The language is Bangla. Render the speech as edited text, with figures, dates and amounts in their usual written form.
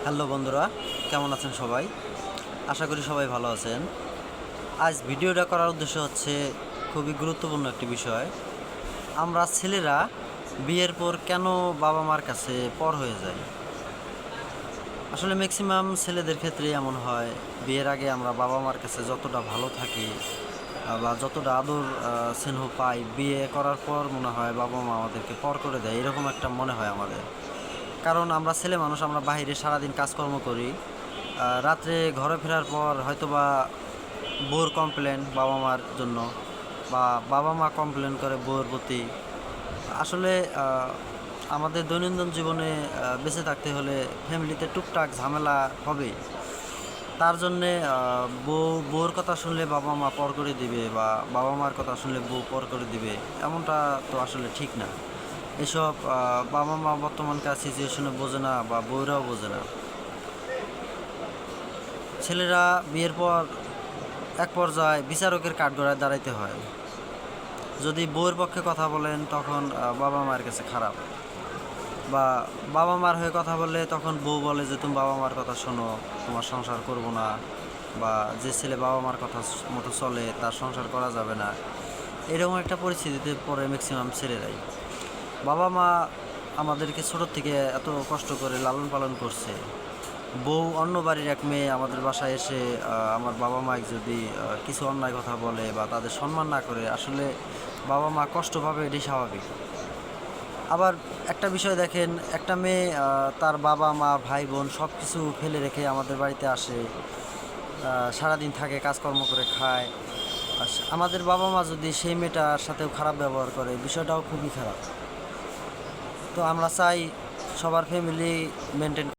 হ্যালো বন্ধুরা, কেমন আছেন সবাই? আশা করি সবাই ভালো আছেন। আজ ভিডিওটা করার উদ্দেশ্য হচ্ছে খুবই গুরুত্বপূর্ণ একটি বিষয়। আমরা ছেলেরা বিয়ের পর কেন বাবা মার কাছে পর হয়ে যাই? আসলে ম্যাক্সিমাম ছেলেদের ক্ষেত্রে এমন হয়, বিয়ের আগে আমরা বাবা মার কাছে যতটা ভালো থাকি বা যতটা আদর স্নেহ পাই, বিয়ে করার পর মনে হয় বাবা মা আমাদেরকে পর করে দেয়, এরকম একটা মনে হয় আমাদের। কারণ আমরা ছেলে মানুষ, আমরা বাইরে সারাদিন কাজকর্ম করি। রাত্রে ঘরে ফেরার পর হয়তোবা বউর কমপ্লেন বাবা মার জন্য, বা বাবা মা কমপ্লেন করে বউর প্রতি। আসলে আমাদের দৈনন্দিন জীবনে বেঁচে থাকতে হলে ফ্যামিলিতে টুকটাক ঝামেলা হবেই। তার জন্যে বউর কথা শুনলে বাবা মা পর করে দিবে, বা বাবা মার কথা শুনলে বউ পর করে দিবে, এমনটা তো আসলে ঠিক না। এসব বাবা মা বর্তমানকার সিচুয়েশনে বোঝে না, বা বউরাও বোঝে না। ছেলেরা বিয়ের পর এক পর্যায়ে বিচারকের কাঠগড়ায় দাঁড়াইতে হয়। যদি বউয়ের পক্ষে কথা বলেন তখন বাবা মায়ের কাছে খারাপ, বা বাবা মার হয়ে কথা বললে তখন বউ বলে যে তুমি বাবা মার কথা শোনো, তোমার সংসার করব না, বা যে ছেলে বাবা মার কথা মতো চলে তার সংসার করা যাবে না। এরকম একটা পরিস্থিতিতে পড়ে ম্যাক্সিমাম ছেলেরাই। বাবা মা আমাদেরকে ছোটোর থেকে এত কষ্ট করে লালন পালন করছে। বউ অন্য বাড়ির এক মেয়ে আমাদের বাসায় এসে আমার বাবা মা যদি কিছু অন্যায় কথা বলে বা তাদের সম্মান না করে, আসলে বাবা মা কষ্ট পাবে, এটি স্বাভাবিক। আবার একটা বিষয় দেখেন, একটা মেয়ে তার বাবা মা ভাই বোন সব কিছু ফেলে রেখে আমাদের বাড়িতে আসে, সারাদিন থাকে, কাজকর্ম করে খায়। আমাদের বাবা মা যদি সেই মেয়েটার সাথেও খারাপ ব্যবহার করে, বিষয়টাও খুবই খারাপ। তো আমরা চাই সবার ফ্যামিলি মেনটেন